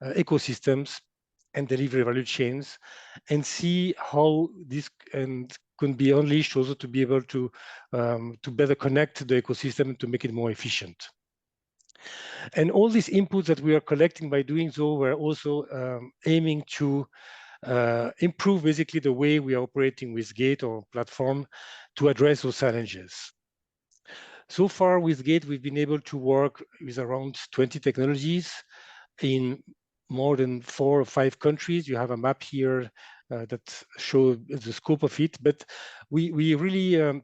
ecosystems and delivery value chains, and see how this can be unleashed also to be able to better connect the ecosystem and to make it more efficient. And all these inputs that we are collecting by doing so, we're also aiming to improve basically the way we are operating with Gate or platform to address those challenges. So far with Gate, we've been able to work with around 20 technologies in more than 4 or 5 countries. You have a map here that shows the scope of it, but we really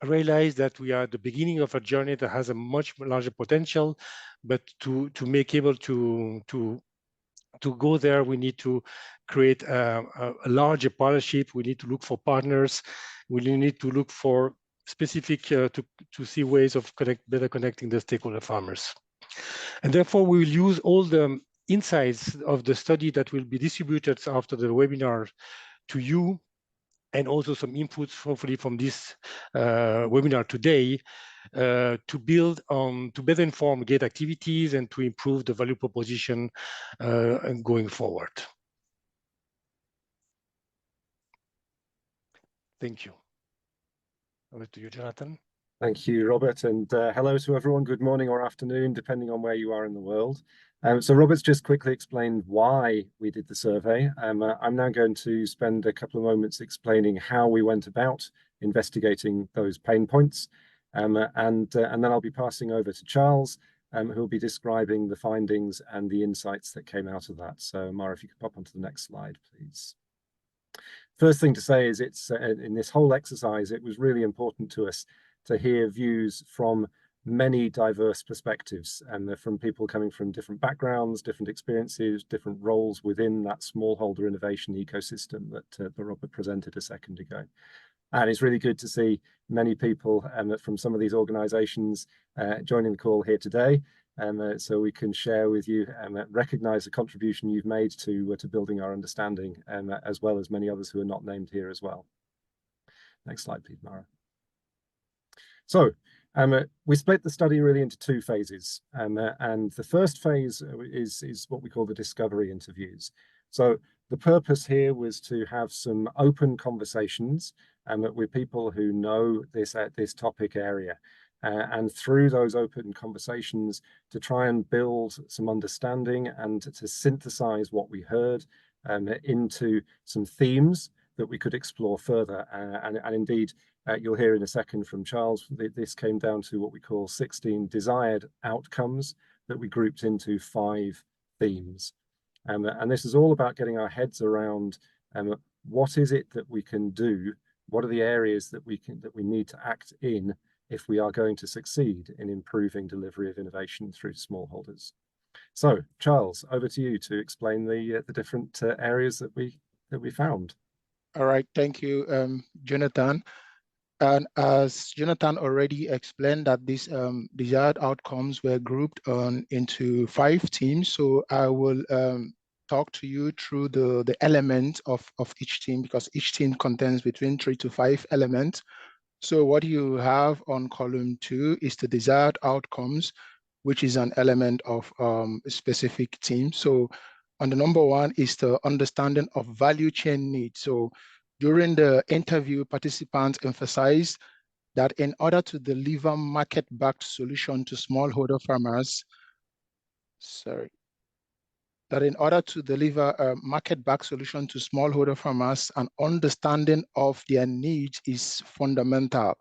realize that we are at the beginning of a journey that has a much larger potential, but to make able to go there, we need to create a larger partnership. We need to look for partners. We need to look for specific to see ways of better connecting the stakeholder farmers. And therefore, we will use all the insights of the study that will be distributed after the webinar to you, and also some inputs, hopefully, from this webinar today, to build on, to better inform Gate activities and to improve the value proposition going forward. Thank you. Over to you, Jonathan. Thank you, Robert, and hello to everyone. Good morning or afternoon, depending on where you are in the world. So Robert's just quickly explained why we did the survey. I'm now going to spend a couple of moments explaining how we went about investigating those pain points, and then I'll be passing over to Charles, who will be describing the findings and the insights that came out of that. So Mara, if you could pop onto the next slide, please. First thing to say is it's in this whole exercise, it was really important to us to hear views from many diverse perspectives, and from people coming from different backgrounds, different experiences, different roles within that smallholder innovation ecosystem that Robert presented a second ago. And it's really good to see many people from some of these organizations joining the call here today, so we can share with you and recognize the contribution you've made to building our understanding, as well as many others who are not named here as well. Next slide, please, Mara. So we split the study really into 2 phases, and the first phase is what we call the discovery interviews. So the purpose here was to have some open conversations with people who know this topic area, and through those open conversations to try and build some understanding and to synthesize what we heard into some themes that we could explore further. And indeed, you'll hear in a second from Charles, this came down to what we call 16 desired outcomes that we grouped into 5 themes. And this is all about getting our heads around what is it that we can do, what are the areas that we need to act in if we are going to succeed in improving delivery of innovation through smallholders. So Charles, over to you to explain the different areas that we found. All right, thank you, Jonathan. And as Jonathan already explained, that these desired outcomes were grouped into 5 teams. So I will talk to you through the elements of each team, because each team contains between 3 to 5 elements. So what you have on column 2 is the desired outcomes, which is an element of a specific team. So on the number 1 is the understanding of value chain needs. So during the interview, participants emphasized that in order to deliver market-backed solution to smallholder farmers, that in order to deliver a market-backed solution to smallholder farmers, an understanding of their needs is fundamental.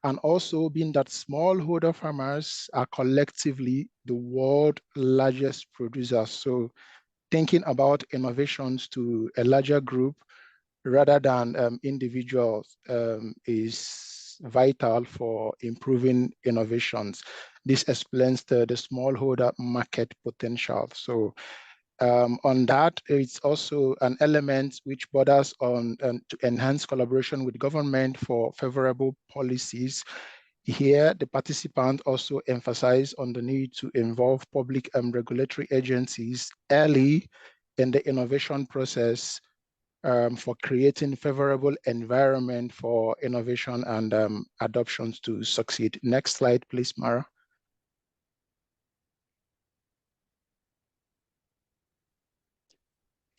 And also being that smallholder farmers are collectively the world's largest producers. So thinking about innovations to a larger group rather than individuals is vital for improving innovations. This explains the smallholder market potential. So on that, it's also an element which borders on to enhance collaboration with government for favorable policies. Here, the participants also emphasize on the need to involve public and regulatory agencies early in the innovation process for creating favorable environment for innovation and adoptions to succeed. Next slide, please, Mara.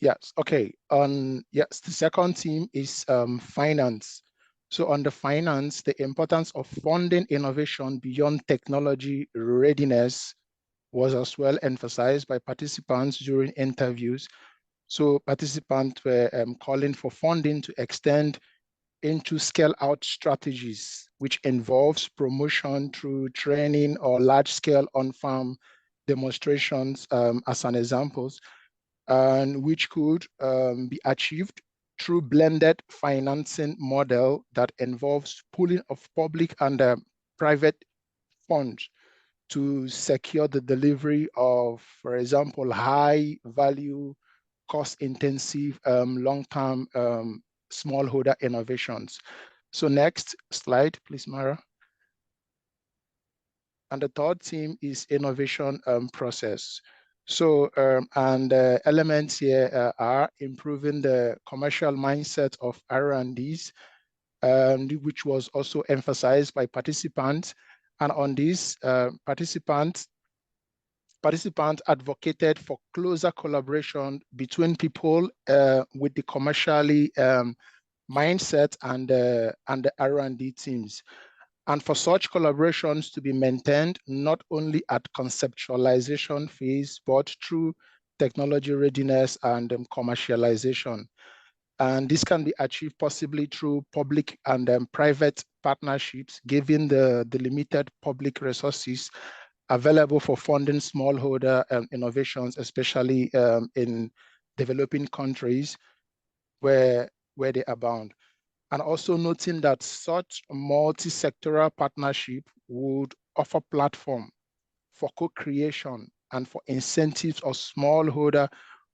Yes, okay. Yes, the second theme is finance. So on the finance, the importance of funding innovation beyond technology readiness was as well emphasized by participants during interviews. So participants were calling for funding to extend into scale-out strategies, which involves promotion through training or large-scale on-farm demonstrations as an example, and which could be achieved through blended financing model that involves pooling of public and private funds to secure the delivery of, for example, high value, cost-intensive, long-term smallholder innovations. So next slide, please, Mara. And the third theme is innovation process. So, elements here are improving the commercial mindset of R&Ds, which was also emphasized by participants. And on this, participants advocated for closer collaboration between people with the commercially mindset and the R&D teams. And for such collaborations to be maintained not only at conceptualization phase, but through technology readiness and commercialization. And this can be achieved possibly through public and private partnerships, given the limited public resources available for funding smallholder innovations, especially in developing countries where they abound. And also noting that such multi-sectoral partnership would offer platform for co-creation and for incentives of smallholder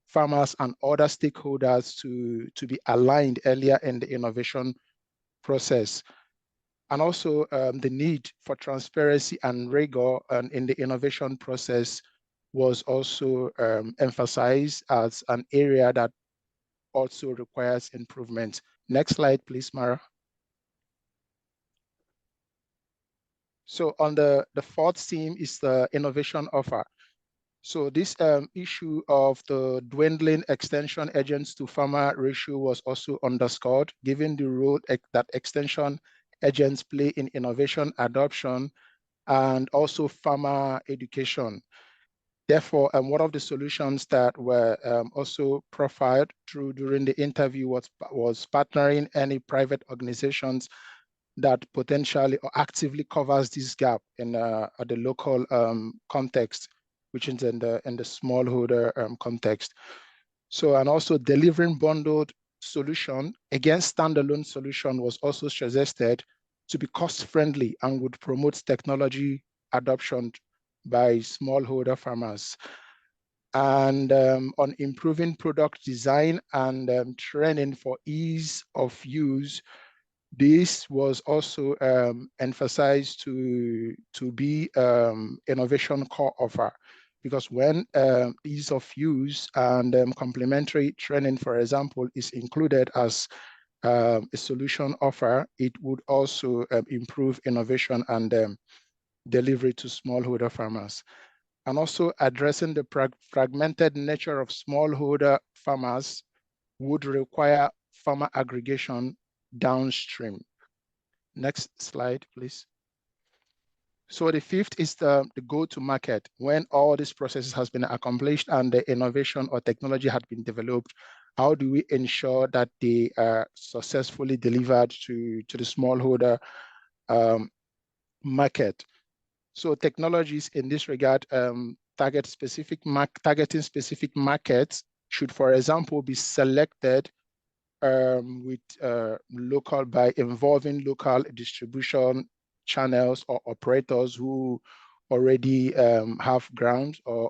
farmers and other stakeholders to be aligned earlier in the innovation process. And also the need for transparency and rigor in the innovation process was also emphasized as an area that also requires improvement. Next slide, please, Mara. So on the fourth theme is the innovation offer. So this issue of the dwindling extension agents to farmer ratio was also underscored, given the role that extension agents play in innovation adoption and also farmer education. Therefore, one of the solutions that were also profiled during the interview was partnering any private organizations that potentially or actively covers this gap in at the local context, which is in the smallholder context. So, and also delivering bundled solution against standalone solution was also suggested to be cost friendly and would promote technology adoption by smallholder farmers. And on improving product design and training for ease of use, this was also emphasized to be innovation core offer, because when ease of use and complementary training, for example, is included as a solution offer, it would also improve innovation and delivery to smallholder farmers. And also addressing the fragmented nature of smallholder farmers would require farmer aggregation downstream. Next slide, please. So the fifth is the go-to-market. When all these processes has been accomplished and the innovation or technology had been developed, how do we ensure that they are successfully delivered to the smallholder market? So technologies in this regard targeting specific markets should, for example, be selected with local by involving local distribution channels or operators who already have grounds or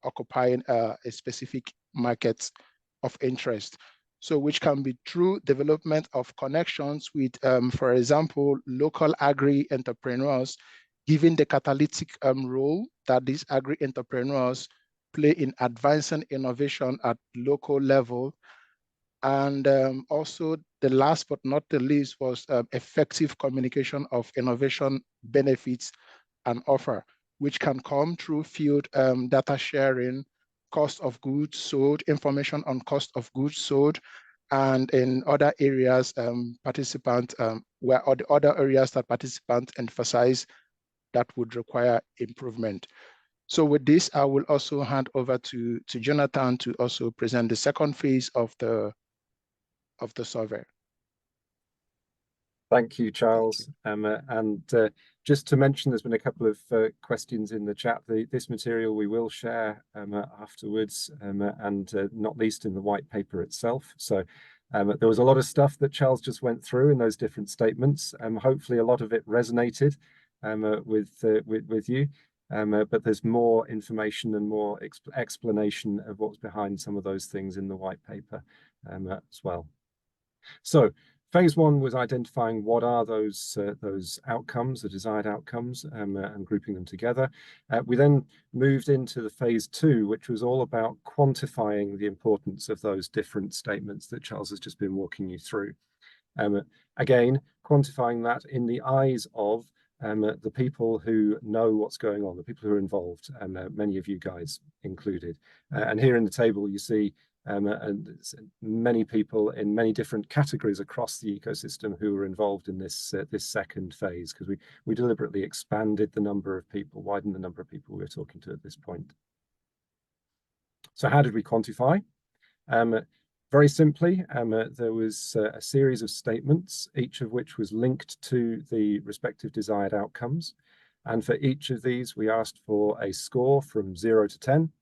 occupying a specific market of interest. So which can be through development of connections with, for example, local agri-entrepreneurs, given the catalytic role that these agri-entrepreneurs play in advancing innovation at local level. And also the last but not the least was effective communication of innovation benefits and offer, which can come through field data sharing, cost of goods sold, information on cost of goods sold, and in other areas, where the other areas that participants emphasize that would require improvement. So with this, I will also hand over to Jonathan to also present the second phase of the survey. Thank you, Charles. Just to mention, there's been a couple of questions in the chat. This material we will share afterwards, and not least in the white paper itself. So there was a lot of stuff that Charles just went through in those different statements. Hopefully a lot of it resonated with you. But there's more information and more explanation of what's behind some of those things in the white paper as well. So phase one was identifying what are those outcomes, the desired outcomes, and grouping them together. We then moved into the phase two, which was all about quantifying the importance of those different statements that Charles has just been walking you through. Again, quantifying that in the eyes of the people who know what's going on, the people who are involved, and many of you guys included. And here in the table, you see and many people in many different categories across the ecosystem who were involved in this second phase, because we deliberately expanded the number of people, widened the number of people we were talking to at this point. So how did we quantify? Very simply, there was a series of statements, each of which was linked to the respective desired outcomes. And for each of these, we asked for a score from 0 to 10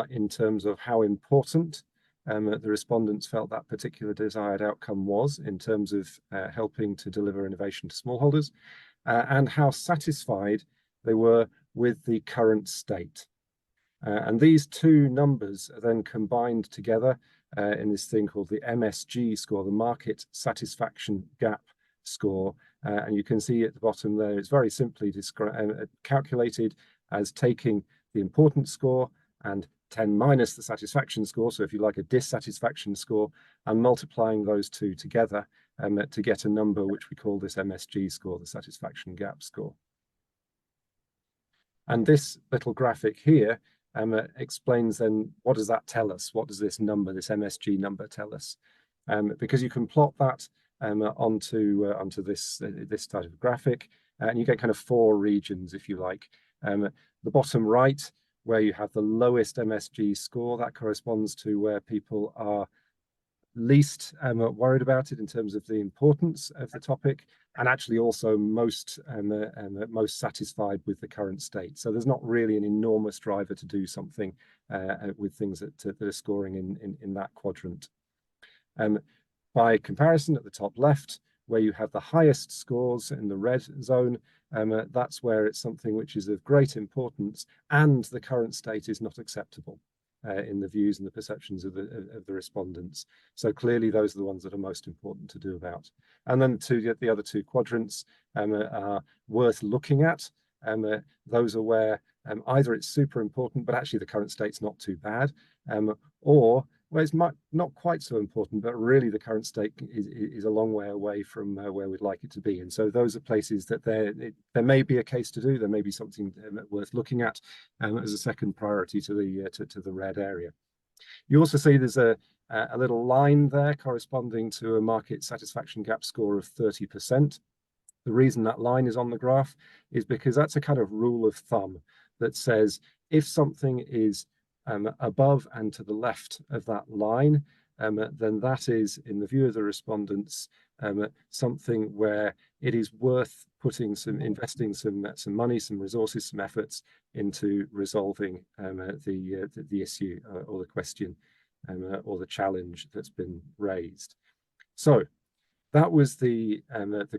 in terms of how important the respondents felt that particular desired outcome was in terms of helping to deliver innovation to smallholders, and how satisfied they were with the current state. And these two numbers are then combined together in this thing called the MSG score, the Market Satisfaction Gap score. And you can see at the bottom there, it's very simply calculated as taking the importance score and 10 minus the satisfaction score, so if you like a dissatisfaction score, and multiplying those two together to get a number which we call this MSG score, the satisfaction gap score. And this little graphic here explains then, what does that tell us? What does this number, this MSG number, tell us? Because you can plot that onto this type of graphic, and you get kind of four regions, if you like. The bottom right, where you have the lowest MSG score, that corresponds to where people are least worried about it in terms of the importance of the topic, and actually also most satisfied with the current state. So there's not really an enormous driver to do something with things that are scoring in that quadrant. By comparison, at the top left, where you have the highest scores in the red zone, that's where it's something which is of great importance and the current state is not acceptable in the views and the perceptions of the respondents. So clearly those are the ones that are most important to do about. And then the other two quadrants are worth looking at. Those are where either it's super important, but actually the current state's not too bad, or where it's not quite so important, but really the current state is a long way away from where we'd like it to be. And so those are places that there may be a case to do, there may be something worth looking at as a second priority to the red area. You also see there's a little line there corresponding to a market satisfaction gap score of 30%. The reason that line is on the graph is because that's a kind of rule of thumb that says if something is above and to the left of that line, then that is, in the view of the respondents, something where it is worth investing some money, some resources, some efforts into resolving the issue or the question or the challenge that's been raised. So that was the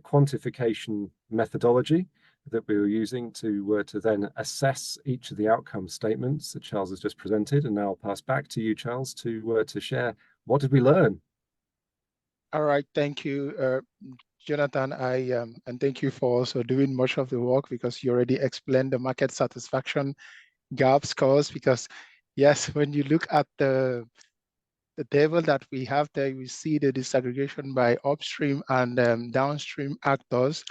quantification methodology that we were using to then assess each of the outcome statements that Charles has just presented. And now I'll pass back to you, Charles, to share what did we learn. All right, thank you, Jonathan. And thank you for also doing much of the work, because you already explained the market satisfaction gap scores. Because yes, when you look at the table that we have there, you see the disaggregation by upstream and downstream actors.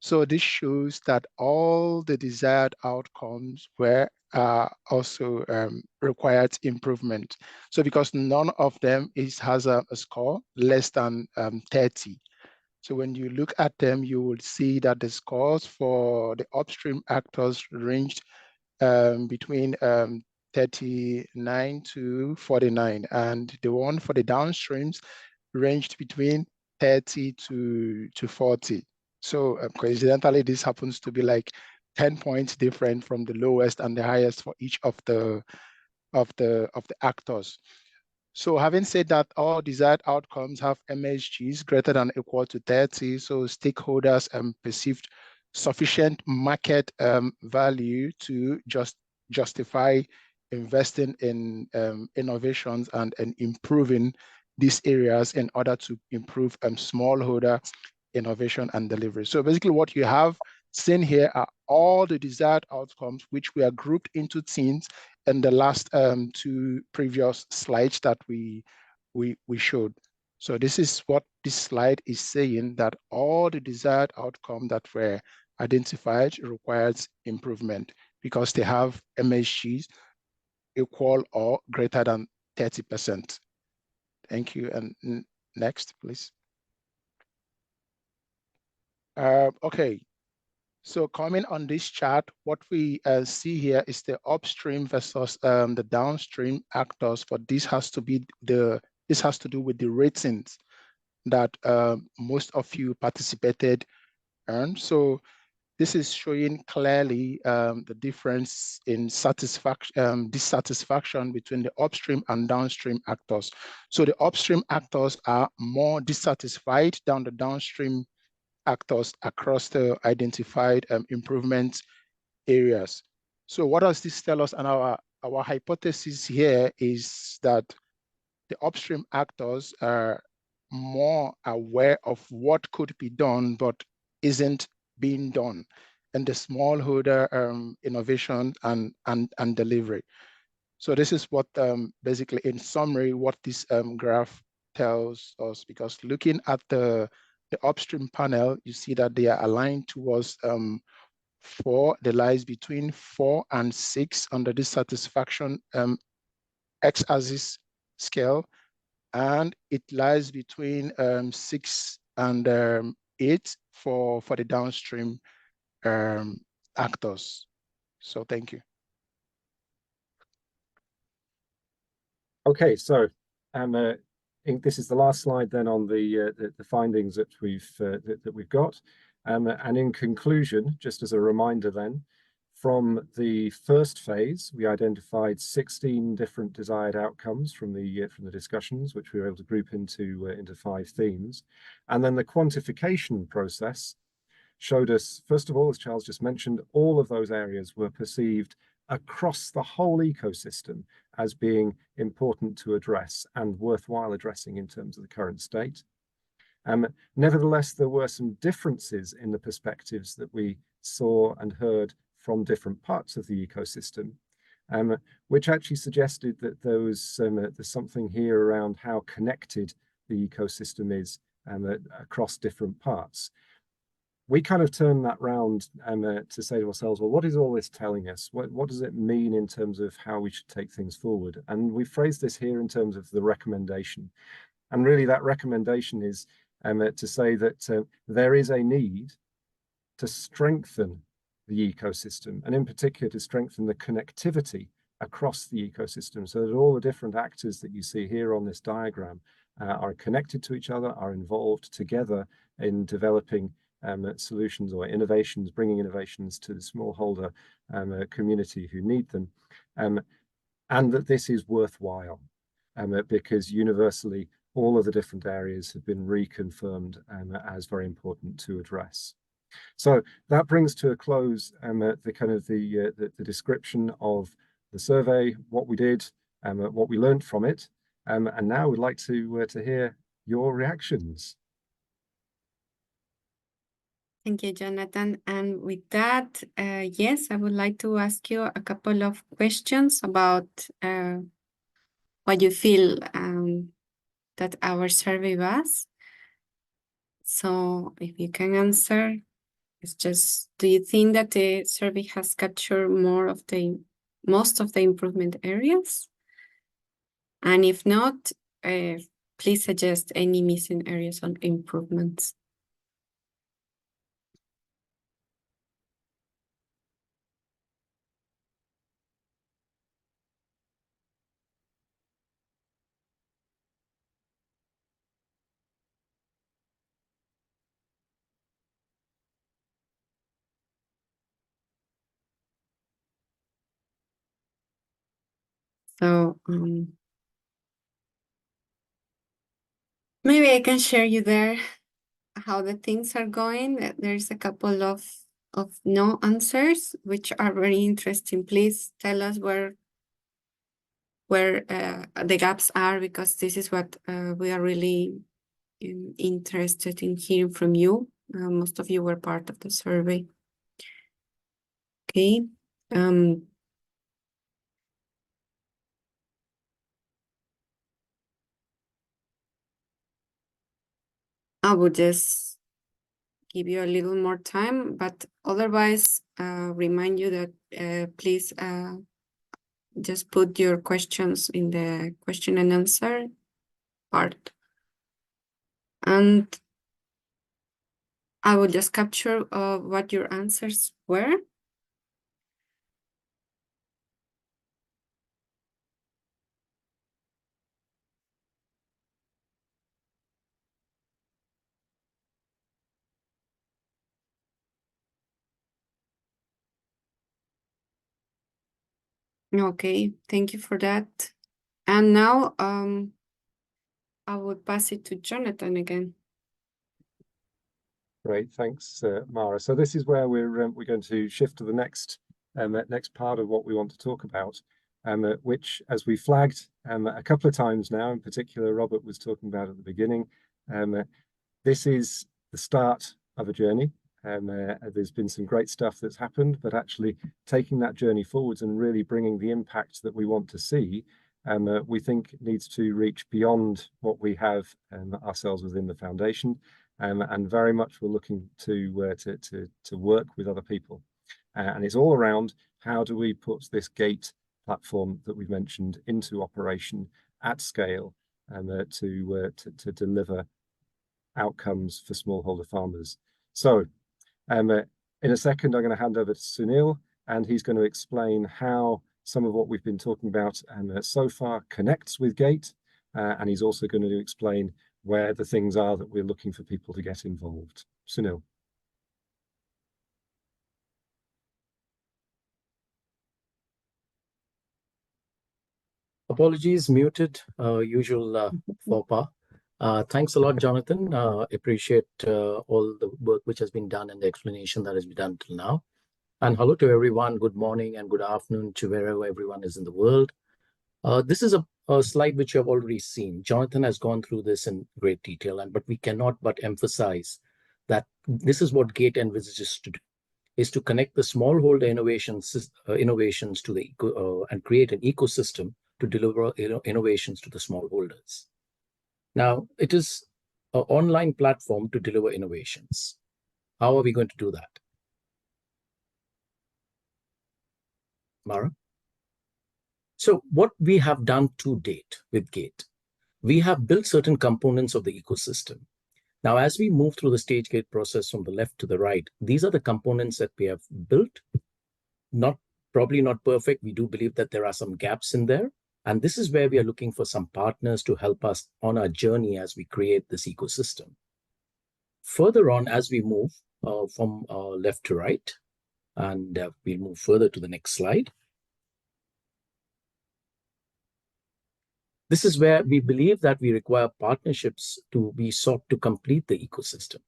So this shows that all the desired outcomes were also required improvement. So because none of them has a score less than 30. So when you look at them, you will see that the scores for the upstream actors ranged between 39 to 49, and the one for the downstreams ranged between 30 to 40. So coincidentally, this happens to be like 10 points different from the lowest and the highest for each of the actors. So having said that, all desired outcomes have MSGs greater than or equal to 30. So stakeholders perceived sufficient market value to justify investing in innovations and improving these areas in order to improve smallholder innovation and delivery. So basically what you have seen here are all the desired outcomes, which were grouped into teams in the last two previous slides that we showed. So this is what this slide is saying, that all the desired outcome that were identified requires improvement because they have MSGs equal or greater than 30%. Thank you. And next, please. Okay. So comment on this chart, what we see here is the upstream versus the downstream actors, but this has to do with the ratings that most of you participated in. So this is showing clearly the difference in dissatisfaction between the upstream and downstream actors. So the upstream actors are more dissatisfied than the downstream actors across the identified improvement areas. So what does this tell us? And our hypothesis here is that the upstream actors are more aware of what could be done, but isn't being done in the smallholder innovation and delivery. So this is what basically in summary, what this graph tells us, because looking at the upstream panel, you see that they are aligned towards 4, the lies between 4 and 6 under this satisfaction x-axis scale, and it lies between 6 and 8 for the downstream actors. So thank you. Okay, so this is the last slide then on the findings that we've got, and in conclusion, just as a reminder then, from the first phase, we identified 16 different desired outcomes from the discussions, which we were able to group into 5 themes, and then the quantification process showed us, first of all, as Charles just mentioned, all of those areas were perceived across the whole ecosystem as being important to address and worthwhile addressing in terms of the current state. Nevertheless, there were some differences in the perspectives that we saw and heard from different parts of the ecosystem, which actually suggested that there's something here around how connected the ecosystem is across different parts. We kind of turn that round to say to ourselves, well, what is all this telling us? What does it mean in terms of how we should take things forward? And we phrase this here in terms of the recommendation. And really that recommendation is to say that there is a need to strengthen the ecosystem, and in particular to strengthen the connectivity across the ecosystem, so that all the different actors that you see here on this diagram are connected to each other, are involved together in developing solutions or innovations, bringing innovations to the smallholder community who need them, and that this is worthwhile, because universally all of the different areas have been reconfirmed as very important to address. So that brings to a close the description of the survey, what we did, what we learned from it, and now we'd like to hear your reactions. Thank you, Jonathan. And with that, yes, I would like to ask you a couple of questions about what you feel that our survey was. So if you can answer, it's just, do you think that the survey has captured more of the most of the improvement areas? And if not, please suggest any missing areas on improvements. So maybe I can share you there how the things are going. There's a couple of no answers, which are very interesting. Please tell us where the gaps are, because this is what we are really interested in hearing from you. Most of you were part of the survey. Okay. I would just give you a little more time, but otherwise remind you that please just put your questions in the question and answer part. And I will just capture what your answers were. Okay, thank you for that. And now I will pass it to Jonathan again. Great, thanks, Mara. So this is where we're going to shift to the next part of what we want to talk about, which, as we flagged a couple of times now, in particular, Robert was talking about at the beginning. This is the start of a journey. There's been some great stuff that's happened, but actually taking that journey forwards and really bringing the impact that we want to see, we think needs to reach beyond what we have ourselves within the foundation. And very much we're looking to work with other people, and it's all around how do we put this GATE platform that we've mentioned into operation at scale, and to deliver outcomes for smallholder farmers. So in a second I'm going to hand over to Sunil, and he's going to explain how some of what we've been talking about so far connects with GATE, and he's also going to explain where the things are that we're looking for people to get involved. Sunil. Apologies, muted, usual faux pas. Thanks a lot, Jonathan. Appreciate all the work which has been done and the explanation that has been done till now. And hello to everyone. Good morning and good afternoon to wherever everyone is in the world. This is a slide which you have already seen. Jonathan has gone through this in great detail, but we cannot but emphasize that this is what GATE envisages to do, is to connect the smallholder innovations to the and create an ecosystem to deliver innovations to the smallholders. Now, it is an online platform to deliver innovations. How are we going to do that? Mara? So what we have done to date with GATE, we have built certain components of the ecosystem. Now, as we move through the stage gate process from the left to the right, these are the components that we have built. Probably not perfect. We do believe that there are some gaps in there. And this is where we are looking for some partners to help us on our journey as we create this ecosystem. Further on, as we move from left to right, and we'll move further to the next slide. This is where we believe that we require partnerships to be sought to complete the ecosystem.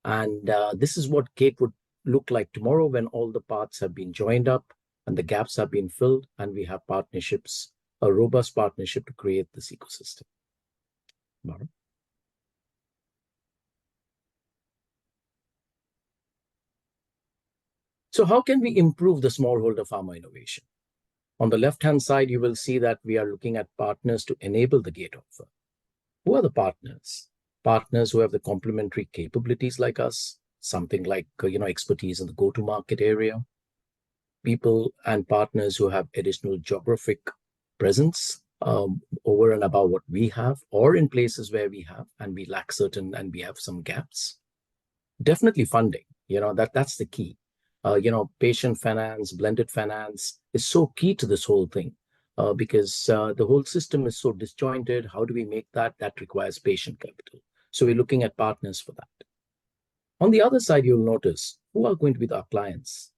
And this is what GATE would look like tomorrow when all the parts have been joined up and the gaps have been filled, and we have partnerships, a robust partnership to create this ecosystem. Mara? So how can we improve the smallholder farmer innovation? On the left-hand side, you will see that we are looking at partners to enable the GATE offer. Who are the partners? Partners who have the complementary capabilities like us, something like expertise in the go-to-market area. people and partners who have additional geographic presence over and above what we have, or in places where we have and we lack certain and we have some gaps. Definitely funding, that's the key. Patient finance, blended finance is so key to this whole thing because the whole system is so disjointed. How do we make that? That requires patient capital. So we're looking at partners for that. On the other side, you'll notice who are going to be our clients?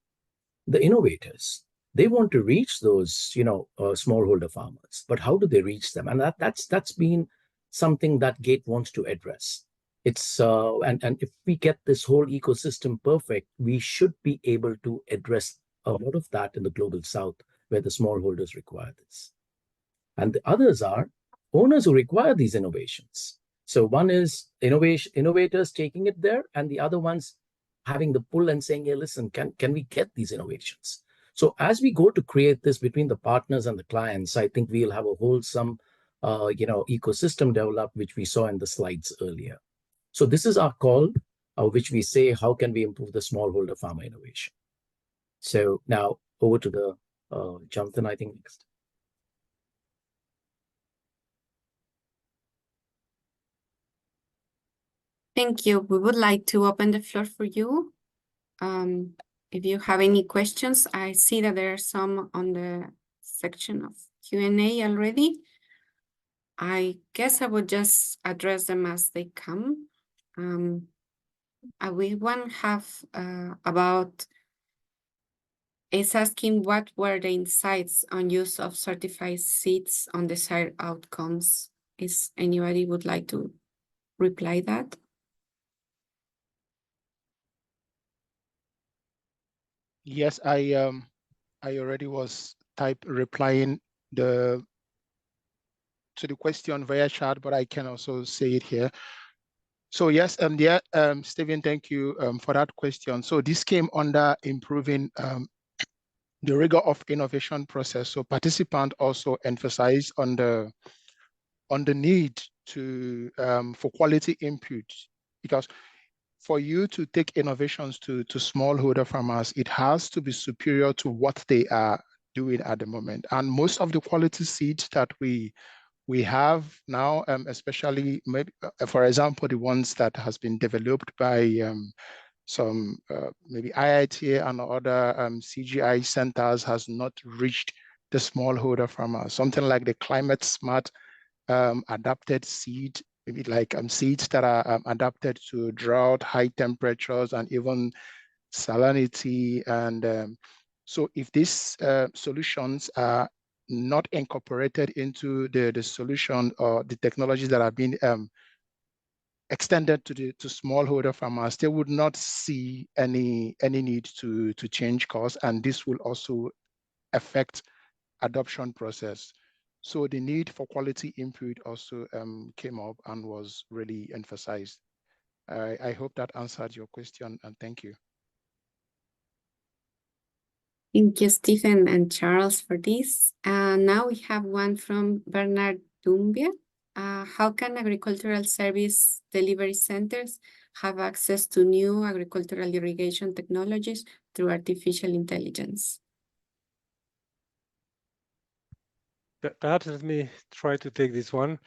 The innovators. They want to reach those, smallholder farmers, but how do they reach them? And that's been something that GATE wants to address. It's and if we get this whole ecosystem perfect, we should be able to address a lot of that in the global south, where the smallholders require this. And the others are owners who require these innovations. So one is innovators taking it there, and the other ones having the pull and saying, hey, listen, can we get these innovations? So as we go to create this between the partners and the clients, I think we'll have a wholesome ecosystem developed, which we saw in the slides earlier. So this is our call, which we say, how can we improve the smallholder farmer innovation? So now over to the Jonathan, I think next. Thank you. We would like to open the floor for you. If you have any questions, I see that there are some on the section of Q&A already. I guess I would just address them as they come. We one have is asking what were the insights on use of certified seeds on desired outcomes. Is anybody would like to reply that? Yes, I already was replying to the question via chat, but I can also say it here. So yes, Stephen, thank you for that question. So this came under improving the rigor of innovation process. So participants also emphasized on the need to for quality input, because for you to take innovations to smallholder farmers, it has to be superior to what they are doing at the moment. And most of the quality seeds that we have now, especially maybe, for example, the ones that has been developed by some maybe IITA and other CGI centers, has not reached the smallholder farmer. Something like the climate smart adapted seed, maybe like seeds that are adapted to drought, high temperatures, and even salinity. And so if these solutions are not incorporated into the solution or the technologies that are being extended to smallholder farmers, they would not see any need to change course, and this will also affect adoption process. So the need for quality input also came up and was really emphasized. I hope that answered your question, and thank you. Thank you, Stephen and Charles, for this. Now we have one from Bernard Dumbia. How can agricultural service delivery centers have access to new agricultural irrigation technologies through artificial intelligence? Perhaps let me try to take this one.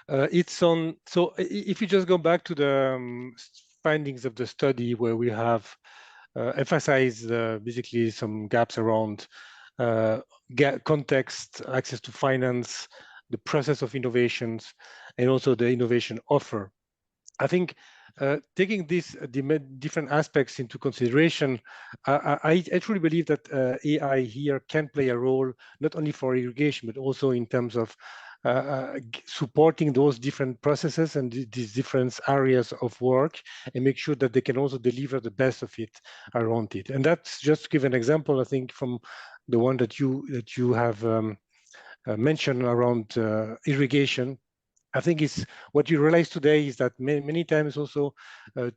It's on, so if you just go back to the findings of the study, where we have emphasized basically some gaps around context, access to finance, the process of innovations, and also the innovation offer. I think taking these different aspects into consideration, I truly believe that AI here can play a role, not only for irrigation, but also in terms of supporting those different processes and these different areas of work, and make sure that they can also deliver the best of it around it. And that's just to give an example, I think, from the one that you have mentioned around irrigation. I think it's what you realize today is that many times also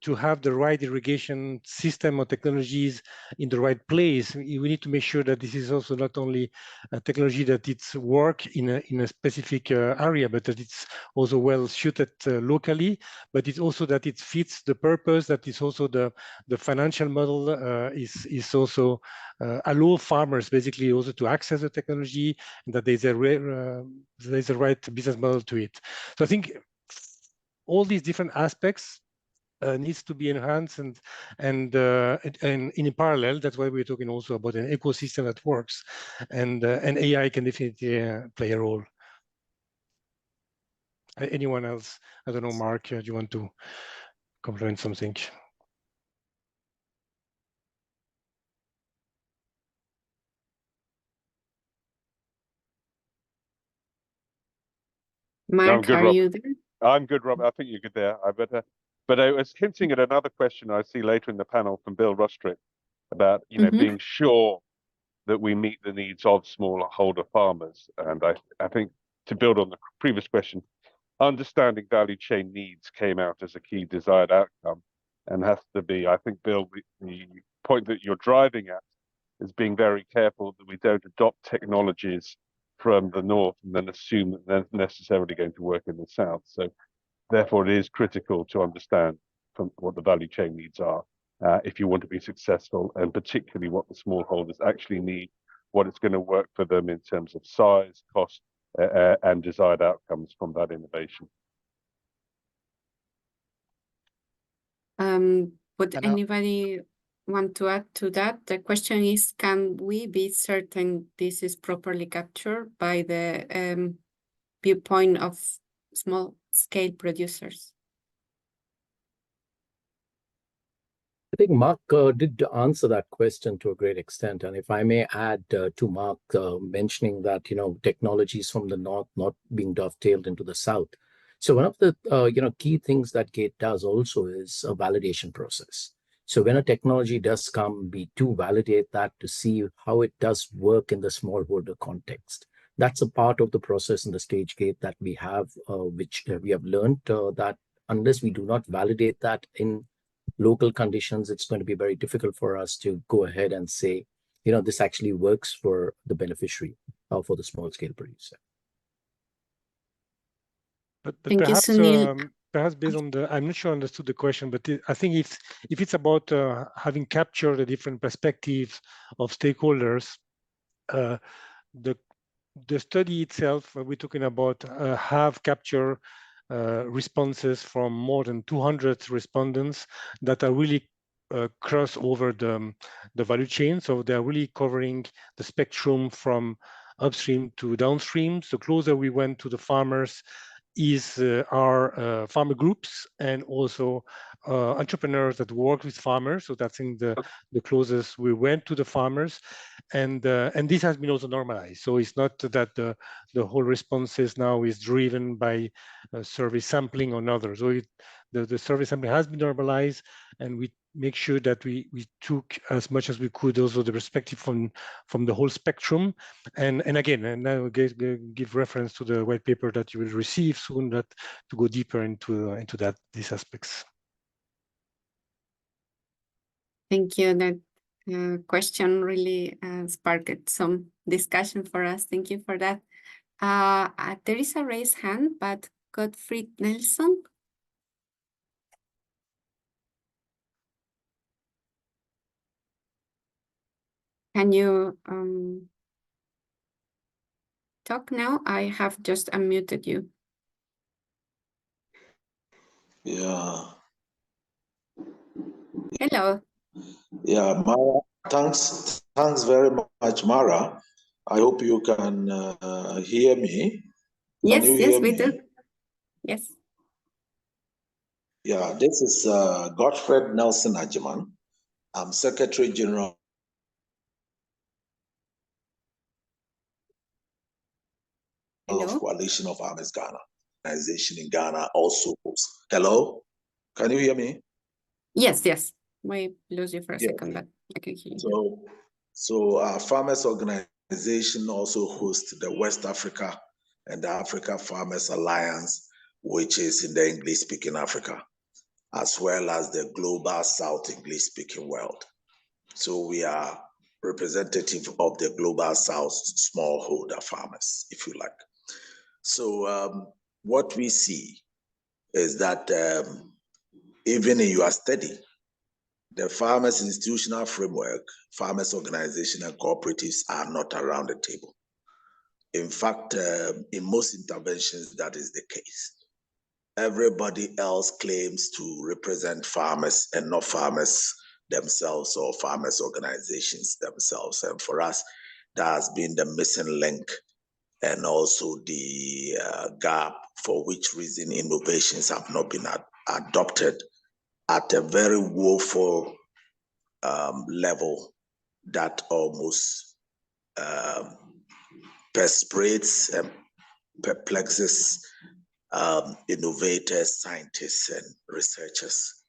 to have the right irrigation system or technologies in the right place, we need to make sure that this is also not only a technology that it's work in a specific area, but that it's also well suited locally, but it's also that it fits the purpose, that is also the financial model is also allow farmers basically also to access the technology, and that there's a right business model to it. So I think all these different aspects needs to be enhanced, and in parallel, that's why we're talking also about an ecosystem that works, and AI can definitely play a role. Anyone else? I don't know, Mark, do you want to complement something? Mark, good, are Rob. you there? I'm good, Rob. I think you're good there. But I was hinting at another question I see later in the panel from Bill Rustrick about, being sure that we meet the needs of smallholder farmers. And I think, to build on the previous question, understanding value chain needs came out as a key desired outcome, and has to be, I think, Bill, the point that you're driving at is being very careful that we don't adopt technologies from the north and then assume that they're necessarily going to work in the south. So therefore, it is critical to understand from what the value chain needs are if you want to be successful, and particularly what the smallholders actually need, what it's going to work for them in terms of size, cost, and desired outcomes from that innovation. Would anybody want to add to that? The question is, can we be certain this is properly captured by the viewpoint of small-scale producers? I think Mark did answer that question to a great extent. And if I may add to Mark mentioning that, technologies from the north not being dovetailed into the south. So one of the, key things that GATE does also is a validation process. So when a technology does come, we do validate that to see how it does work in the smallholder context. That's a part of the process in the stage gate that we have, which we have learned that unless we do not validate that in local conditions, it's going to be very difficult for us to go ahead and say, this actually works for the beneficiary, for the small scale producer. But Thank perhaps, you, Sunil. perhaps based on I'm not sure I understood the question, but I think if it's about having captured the different perspectives of stakeholders, the study itself, we're talking about, have captured responses from more than 200 respondents that are really cross over the value chain. So they're really covering the spectrum from upstream to downstream. So closer we went to the farmers is our farmer groups, and also entrepreneurs that work with farmers. So that's in the closest we went to the farmers, and this has been also normalized. So it's not that the whole responses now is driven by survey sampling or others. So the survey sampling has been normalized, and we make sure that we took as much as we could also the perspective from the whole spectrum, and again, and now give reference to the white paper that you will receive soon, that to go deeper into these aspects. Thank you. That question really sparked some discussion for us. Thank you for that. There is a raised hand, but Gottfried Nelson. Can you talk now? I have just unmuted you. Yeah. Hello. Yeah, Mara, thanks very much, Mara. I hope you can hear me. Yes, can you yes, hear we me? do. Yes. Yeah, this is Gottfried Nelson Ajiman. I'm Secretary General of Coalition of Farmers Ghana, organization in Ghana also. Hello, can you hear me? Yes, yes. We lose you for a second, but I can hear you. So our farmers organization also hosts the West Africa and the Africa Farmers Alliance, which is in the English-speaking Africa, as well as the Global South English-speaking world. So we are representative of the Global South smallholder farmers, if you like. So what we see is that even in your study, The farmers' institutional framework, farmers' organization and cooperatives are not around the table. In fact, in most interventions, that is the case. Everybody else claims to represent farmers and not farmers themselves or farmers' organizations themselves. And for us, that has been the missing link and also the gap for which reason innovations have not been adopted at a very woeful level that almost perspirates and perplexes innovators, scientists, and researchers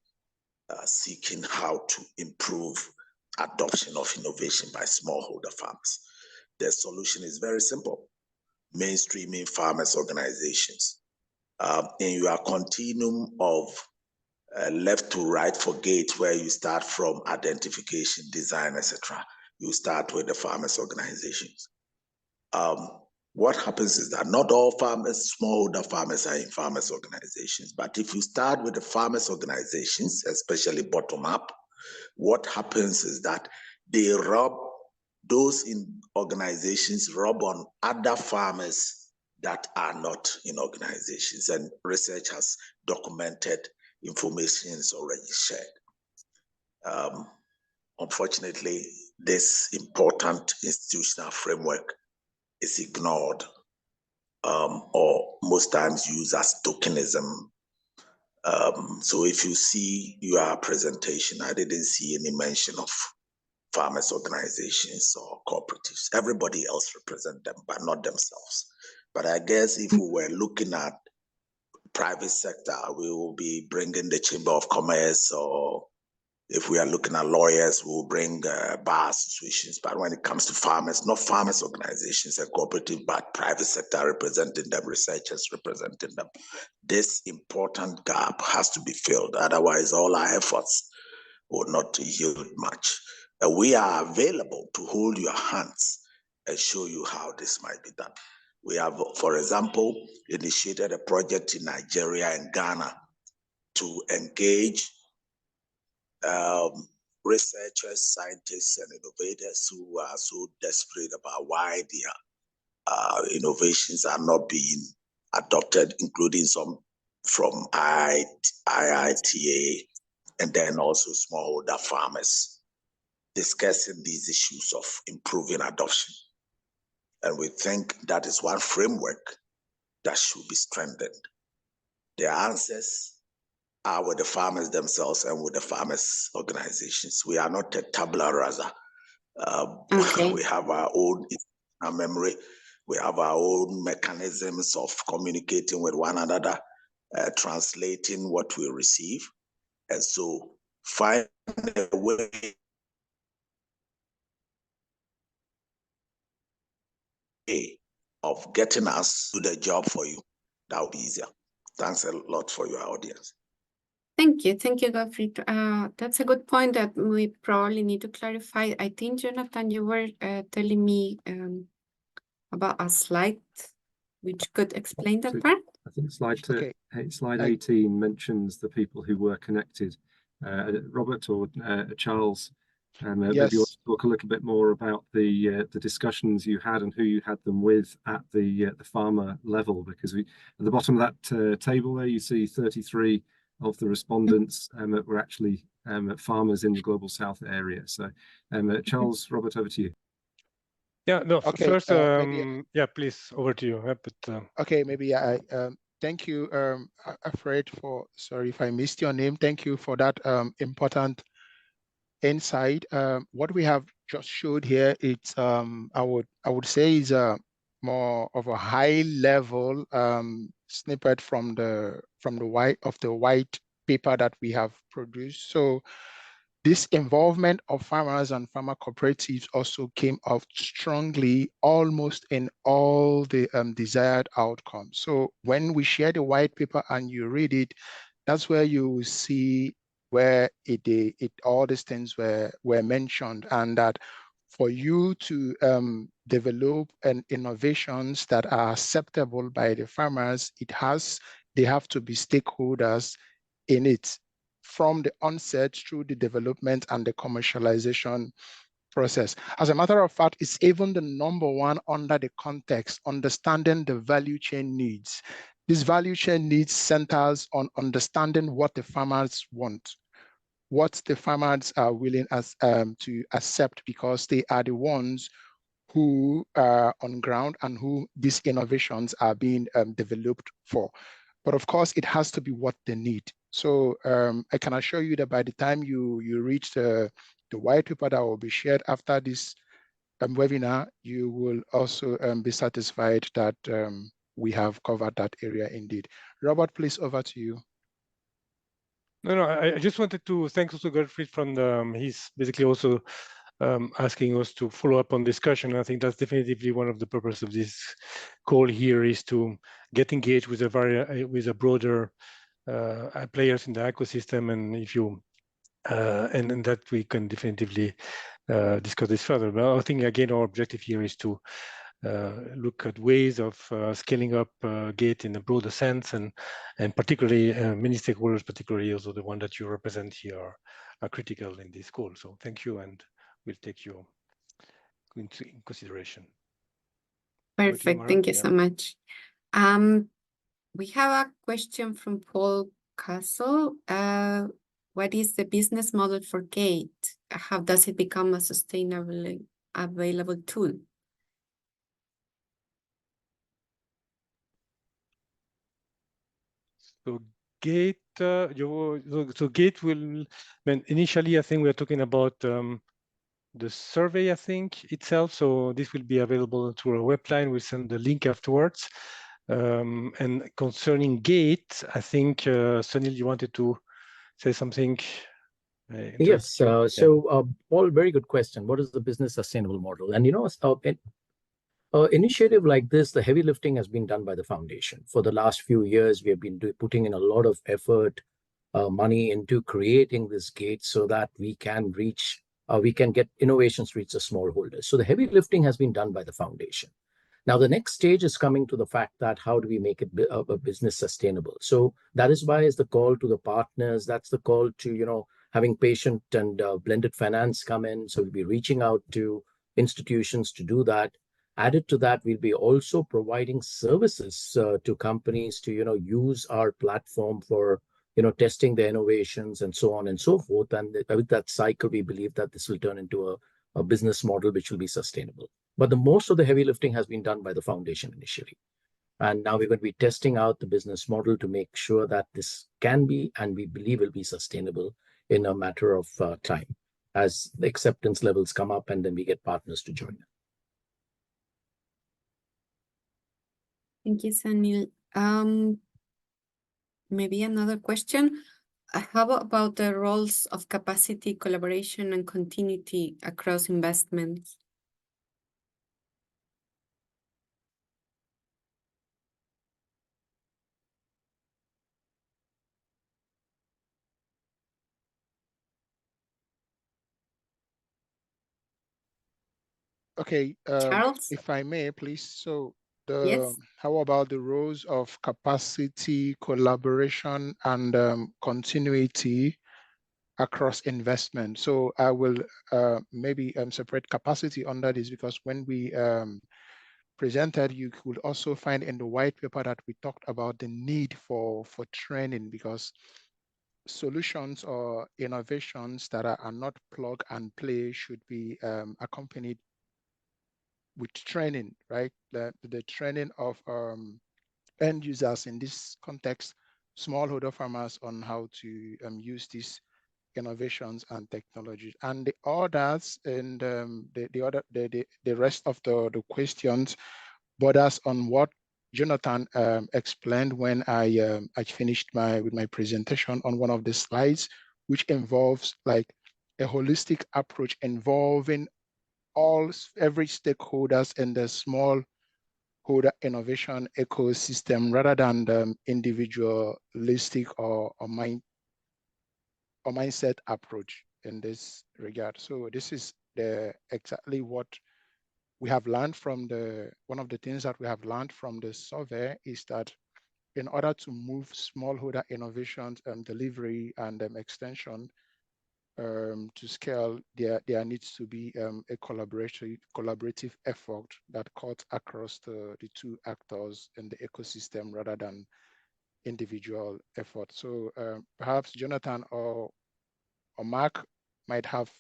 seeking how to improve adoption of innovation by smallholder farmers. The solution is very simple: mainstreaming farmers' organizations. In your continuum of left to right for gate, where you start from identification, design, etc., you start with the farmers' organizations. What happens is that not all farmers, smallholder farmers, are in farmers' organizations. But if you start with the farmers' organizations, especially bottom up, what happens is that they rob, those in organizations rob on other farmers that are not in organizations. And research has documented information is already shared. Unfortunately, this important institutional framework is ignored, or most times used as tokenism. So if you see your presentation, I didn't see any mention of farmers' organizations or cooperatives. Everybody else represent them, but not themselves. But I guess if we were looking at private sector, we will be bringing the Chamber of Commerce, or if we are looking at lawyers, we'll bring bar associations. But when it comes to farmers, not farmers' organizations and cooperative, but private sector representing them, researchers representing them. This important gap has to be filled. Otherwise, all our efforts will not yield much. We are available to hold your hands and show you how this might be done. We have, for example, initiated a project in Nigeria and Ghana to engage researchers, scientists, and innovators who are so desperate about why their innovations are not being adopted, including some from IITA, and then also smallholder farmers, discussing these issues of improving adoption. And we think that is one framework that should be strengthened. The answers are with the farmers themselves and with the farmers' organizations. We are not a tabula rasa. Okay. We have our own memory. We have our own mechanisms of communicating with one another, translating what we receive. And so find a way of getting us to the job for you. That would be easier. Thanks a lot for your audience. Thank you, Godfrey. That's a good point that we probably need to clarify. I think, Jonathan, you were telling me about a slide which could explain that part. I think slide 18 mentions the people who were connected. Robert or Charles, yes. maybe you want to talk a little bit more about the discussions you had and who you had them with at the farmer level, because at the bottom of that table there you see 33 of the respondents were actually farmers in the Global South area. So Charles, Robert, over to you. Yeah, no, okay, first, yeah, please, over to you. Okay, maybe I thank you, Alfred, sorry if I missed your name. Thank you for that important insight. What we have just showed here, it's I would say is more of a high level snippet from the white paper that we have produced. So this involvement of farmers and farmer cooperatives also came out strongly almost in all the desired outcomes. So when we share the white paper and you read it, that's where you will see where all these things were mentioned, and that for you to develop innovations that are acceptable by the farmers, they have to be stakeholders in it. from the onset through the development and the commercialization process. As a matter of fact, it's even the number one under the context, understanding the value chain needs. This value chain needs centers on understanding what the farmers want, what the farmers are willing to accept, because they are the ones who are on ground and who these innovations are being developed for. But of course, it has to be what they need. So I can assure you that by the time you reach the white paper that will be shared after this webinar, you will also be satisfied that we have covered that area indeed. Robert, please, over to you. No, I just wanted to thank also Gottfried from the, he's basically also asking us to follow up on discussion. I think that's definitively one of the purpose of this call here, is to get engaged with a broader players in the ecosystem, and if you and that we can definitively discuss this further. But I think again our objective here is to look at ways of scaling up GATE in a broader sense, and particularly many stakeholders, particularly also the one that you represent here, are critical in this call. So thank you, and we'll take you into consideration. Perfect. Thank you so much. We have a question from Paul Castle. What is the business model for GATE? How does it become a sustainably available tool? So GATE, so GATE will, initially I think we're talking about the survey, I think, itself. So this will be available through our webline. We'll send the link afterwards. And concerning GATE, I think, Sunil, you wanted to say something? Yes, Paul, very good question. What is the business sustainable model? And initiative like this, the heavy lifting has been done by the foundation. For the last few years, we have been putting in a lot of effort, money into creating this GATE so that we can reach, we can get innovations reach the smallholders. So the heavy lifting has been done by the foundation. Now, the next stage is coming to the fact that how do we make it a business sustainable? So that is why is the call to the partners, that's the call to, having patient and blended finance come in. So we'll be reaching out to institutions to do that. Added to that, we'll be also providing services to companies to, use our platform for, testing the innovations and so on and so forth. And with that cycle, we believe that this will turn into a business model which will be sustainable. But the most of the heavy lifting has been done by the foundation initially. And now we're going to be testing out the business model to make sure that this can be, and we believe will be sustainable in a matter of time as the acceptance levels come up and then we get partners to join them. Thank you, Sunil. Maybe another question. How about the roles of capacity, collaboration, and continuity across investments? Okay, Charles? if I may, please. So Yes. how about the roles of capacity, collaboration, and continuity across investment? So I will maybe separate capacity under this, because when we presented, you could also find in the white paper that we talked about the need for training, because solutions or innovations that are not plug and play should be accompanied with training, right? The training of end users, in this context, smallholder farmers, on how to use these innovations and technologies. And the others, and the rest of the questions borders on what Jonathan explained when I finished with my presentation on one of the slides, which involves like a holistic approach involving every stakeholders in the smallholder innovation ecosystem, rather than the individualistic or mindset approach in this regard. So this is exactly what we have learned from one of the things that we have learned from the survey, is that in order to move smallholder innovations and delivery and extension to scale, there needs to be a collaborative effort that cuts across the two actors in the ecosystem rather than individual effort. So perhaps Jonathan or Mark might have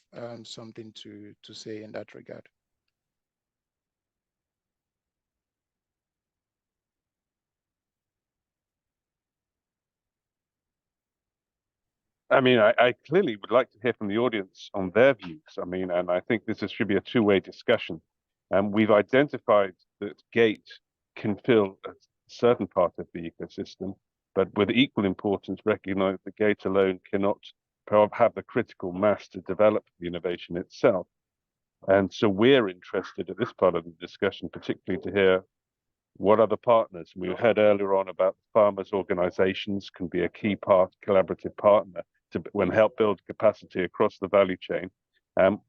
something to say in that regard. I mean, I clearly would like to hear from the audience on their views. I mean, and I think this should be a two-way discussion. We've identified that GATE can fill a certain part of the ecosystem, but with equal importance, recognize that GATE alone cannot have the critical mass to develop the innovation itself. And so we're interested at this part of the discussion, particularly to hear what other partners. We heard earlier on about farmers' organizations can be a key part, collaborative partner to help build capacity across the value chain.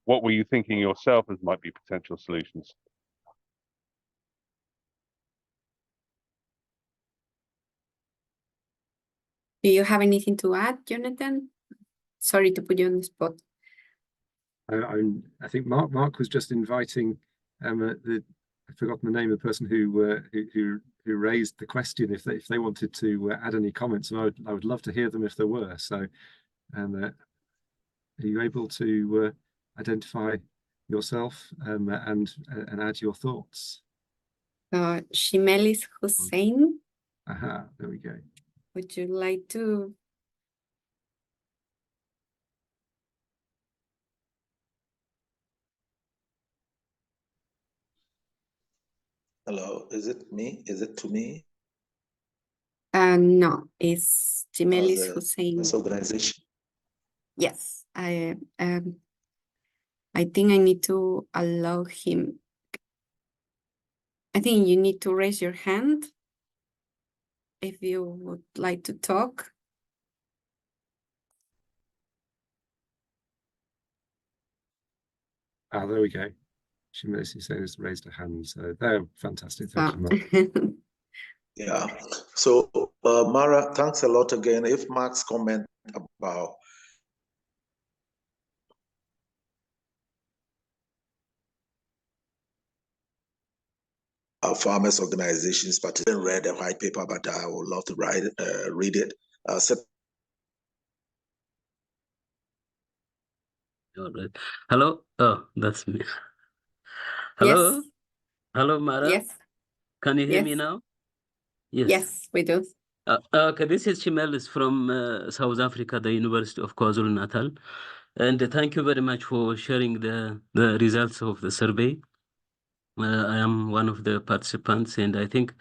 What were you thinking yourself as might be potential solutions? Do you have anything to add, Jonathan? Sorry to put you on the spot. I think Mark was just inviting I've forgotten the name of the person who raised the question if they wanted to add any comments, and I would love to hear them if there were. So, are you able to identify yourself and add your thoughts? Shimelis Hussein. Aha, there we go. Would you like to? Hello, is it me? Is it to me? No, it's Shimelis Hussein. This organization. Yes, I think I need to allow him. I think you need to raise your hand if you would like to talk. Ah, there we go. She mostly says raised her hand, so they're fantastic. Thank you, Mark. Yeah. So, Mara, thanks a lot again. If Mark's comment about farmers organizations, but I didn't read the white paper, but I would love to read it. All right. Hello. Oh, that's me. Hello. Yes. Hello, Mara. Yes. Can you hear Yes. me now? Yes. Yes, we do. Okay, this is Shimelis from South Africa, the University of KwaZulu-Natal. And thank you very much for sharing the results of the survey. I am one of the participants, and I think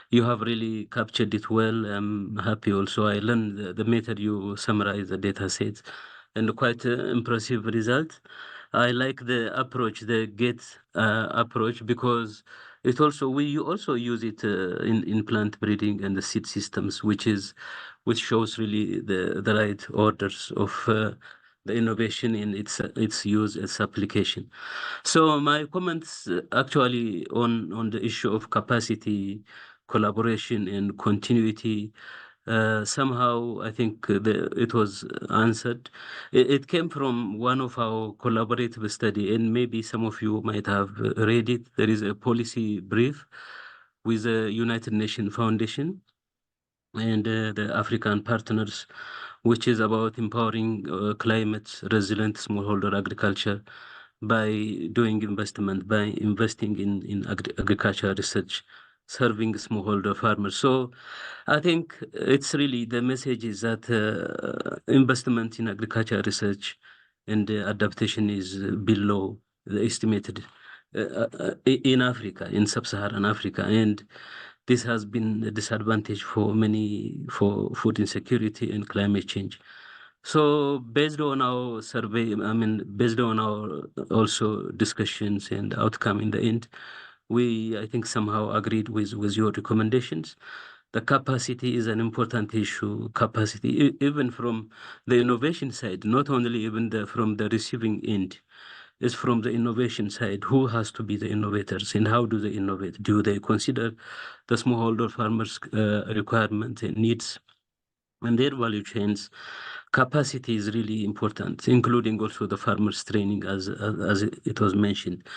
you have really captured it well. I'm happy also. I learned the method you summarize the data sets, and quite impressive result. I like the approach, the GATE approach, because you also use it in plant breeding and the seed systems, which shows really the right orders of the innovation in its use, its application. So my comments actually on the issue of capacity, collaboration, and continuity. Somehow I think it was answered. It came from one of our collaborative study, and maybe some of you might have read it. There is a policy brief with the United Nations Foundation and the African partners, which is about empowering climate resilient smallholder agriculture by investing in agriculture research, serving smallholder farmers. So I think it's really the message is that investment in agriculture research and adaptation is below the estimated in Africa, in sub-Saharan Africa, and this has been a disadvantage for food insecurity and climate change. So based on our survey, based on our also discussions and outcome in the end, I think somehow agreed with your recommendations. The capacity is an important issue. Capacity, even from the innovation side, not only even from the receiving end. is from the innovation side. Who has to be the innovators and how do they innovate? Do they consider the smallholder farmers' requirement and needs and their value chains? Capacity is really important, including also the farmers' training, as it was mentioned.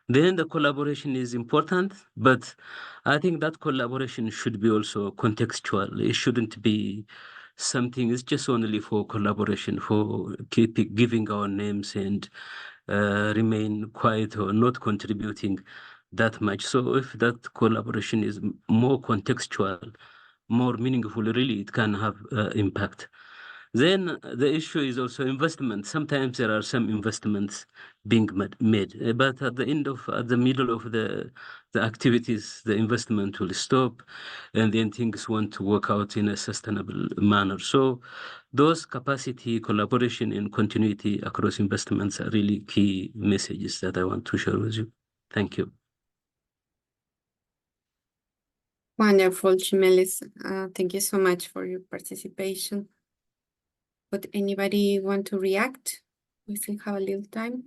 Then the collaboration is important, but I think that collaboration should be also contextual. It shouldn't be something, it's just only for collaboration, for giving our names and remain quiet or not contributing that much. So if that collaboration is more contextual, more meaningful, really, it can have impact. Then the issue is also investment. Sometimes there are some investments being made, but at the middle of the activities, the investment will stop, and then things want to work out in a sustainable manner. So those capacity, collaboration, and continuity across investments are really key messages that I want to share with you. Thank you. Wonderful, Chimelis. Thank you so much for your participation. Would anybody want to react? We still have a little time.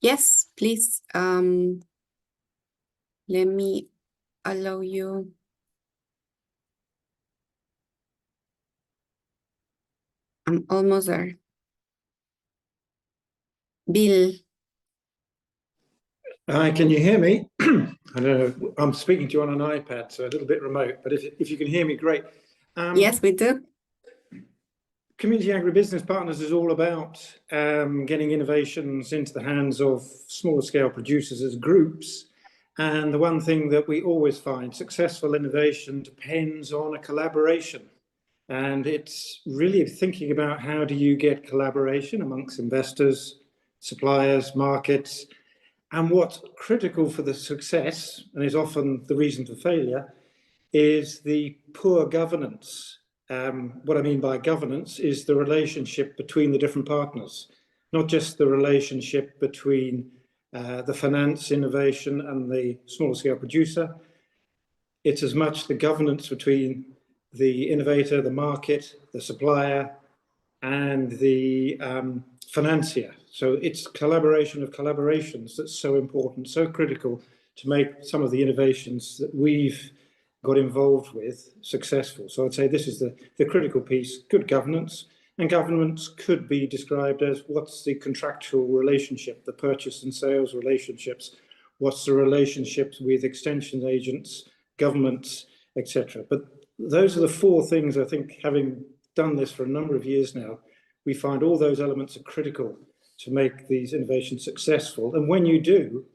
Yes, please. Let me allow you. I'm almost there. Bill. Hi, can you hear me? I don't know, I'm speaking to you on an iPad, so a little bit remote, but if you can hear me, great. Yes, we do. Community Agribusiness Partners is all about getting innovations into the hands of smaller scale producers as groups. And the one thing that we always find, successful innovation depends on a collaboration. And it's really thinking about how do you get collaboration amongst investors, suppliers, markets, and what's critical for the success, and is often the reason for failure, is the poor governance. What I mean by governance is the relationship between the different partners, not just the relationship between the finance, innovation, and the smaller scale producer. It's as much the governance between the innovator, the market, the supplier, and the financier. So it's collaboration of collaborations that's so important, so critical to make some of the innovations that we've got involved with successful. So I'd say this is the critical piece, good governance. And governance could be described as what's the contractual relationship, the purchase and sales relationships, what's the relationships with extension agents, governments, etc. But those are the four things, I think, having done this for a number of years now, we find all those elements are critical to make these innovations successful. And when you do,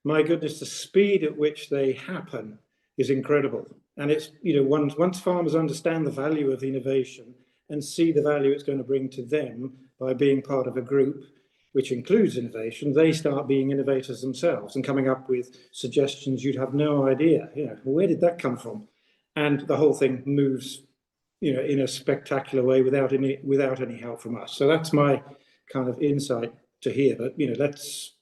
my goodness, the speed at which they happen is incredible. And it's, once farmers understand the value of innovation and see the value it's going to bring to them by being part of a group, which includes innovation, they start being innovators themselves and coming up with suggestions you'd have no idea, where did that come from? And the whole thing moves, in a spectacular way without any help from us. So that's my kind of insight to here. But let's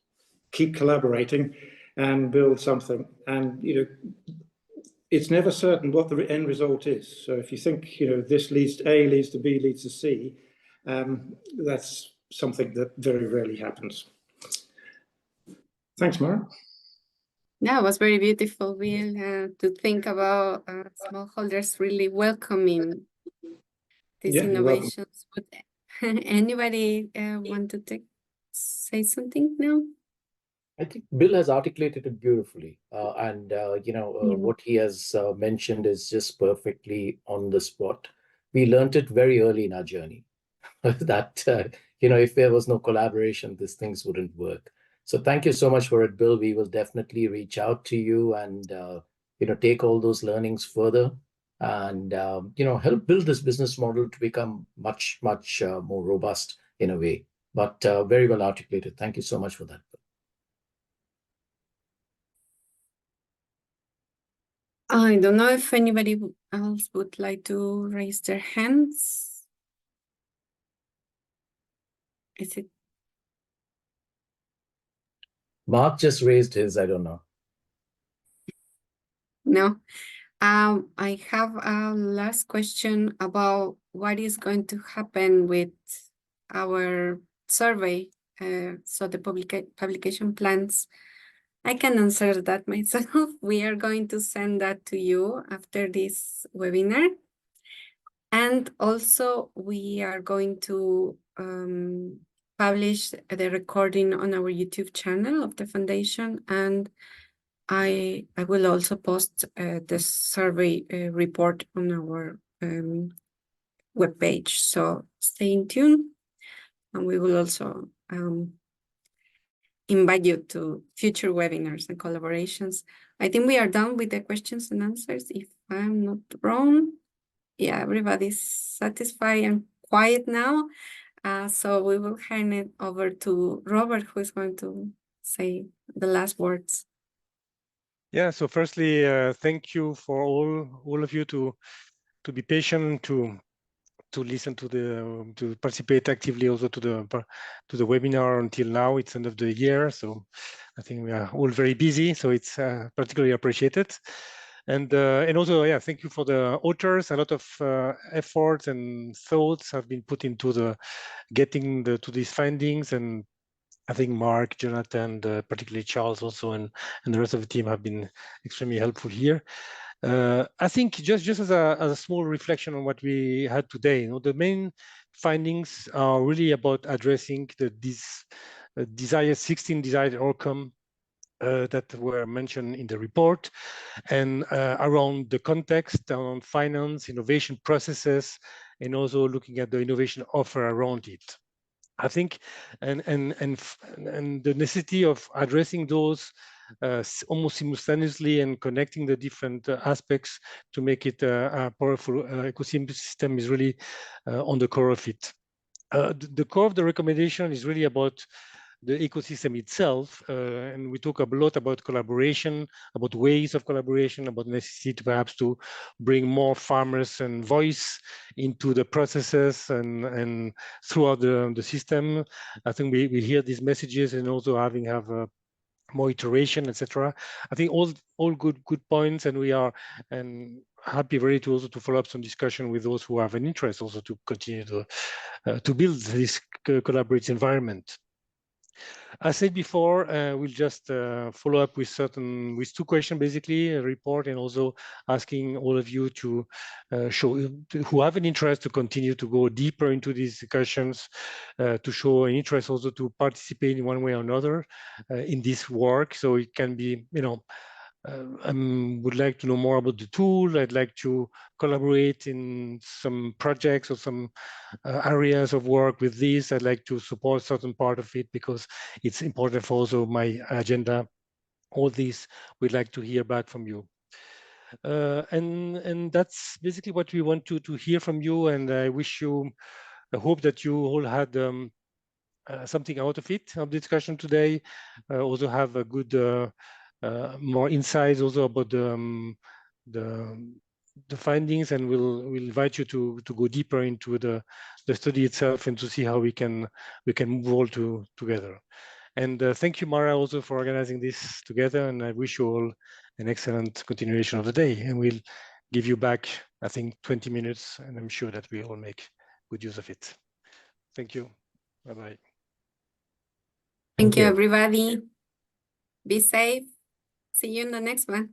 keep collaborating and build something. And it's never certain what the end result is. So if you think this leads to A, leads to B, leads to C, that's something that very rarely happens. Thanks, Mara. Yeah, it was very beautiful, Bill, to think about smallholders really welcoming these innovations. Would anybody want to say something now? I think Bill has articulated it beautifully. What he has mentioned is just perfectly on the spot. We learned it very early in our journey that, if there was no collaboration, these things wouldn't work. So thank you so much for it, Bill. We will definitely reach out to you and, take all those learnings further and, help build this business model to become much, much more robust in a way. But very well articulated. Thank you so much for that, Bill. I don't know if anybody else would like to raise their hands. Is it? Mark just raised his, I don't know. No. I have a last question about what is going to happen with our survey. so the publication plans, I can answer that myself. We are going to send that to you after this webinar. And also we are going to publish the recording on our YouTube channel of the foundation, and I will also post the survey report on our webpage. So stay in tune, and we will also invite you to future webinars and collaborations. I think we are done with the questions and answers, if I'm not wrong. Yeah, everybody's satisfied and quiet now. So we will hand it over to Robert, who is going to say the last words. Yeah, so firstly, thank you for all of you to be patient, to listen to participate actively also to the webinar until now. It's end of the year, so I think we are all very busy, so it's particularly appreciated. And also, yeah, thank you for the authors. A lot of effort and thoughts have been put into the getting to these findings, and I think Mark, Jonathan, particularly Charles also, and the rest of the team have been extremely helpful here. I think just as a small reflection on what we had today, the main findings are really about addressing these 16 desired outcomes that were mentioned in the report, and around the context, around finance, innovation processes, and also looking at the innovation offer around it. I think, and the necessity of addressing those almost simultaneously and connecting the different aspects to make it a powerful ecosystem is really on the core of it. The core of the recommendation is really about the ecosystem itself, and we talk a lot about collaboration, about ways of collaboration, about necessity perhaps to bring more farmers and voice into the processes and throughout the system. I think we hear these messages, and also have more iteration, etc. I think all good points, and we are happy really to also to follow up some discussion with those who have an interest also to continue to build this collaborative environment. I said before, we'll just follow up with two questions, basically, a report, and also asking all of you to show, who have an interest, to continue to go deeper into these discussions, to show an interest also to participate in one way or another in this work. So it can be, I would like to know more about the tool. I'd like to collaborate in some projects or some areas of work with this. I'd like to support certain part of it because it's important for also my agenda. All these, we'd like to hear back from you. And that's basically what we want to hear from you. And I hope that you all had something out of it, of the discussion today. Also have a good more insights also about the findings, and we'll invite you to go deeper into the study itself and to see how we can move all together. And thank you, Mara, also for organizing this together. And I wish you all an excellent continuation of the day. And we'll give you back, I think, 20 minutes, and I'm sure that we all make good use of it. Thank you. Bye-bye. Thank you, everybody. Be safe. See you in the next one.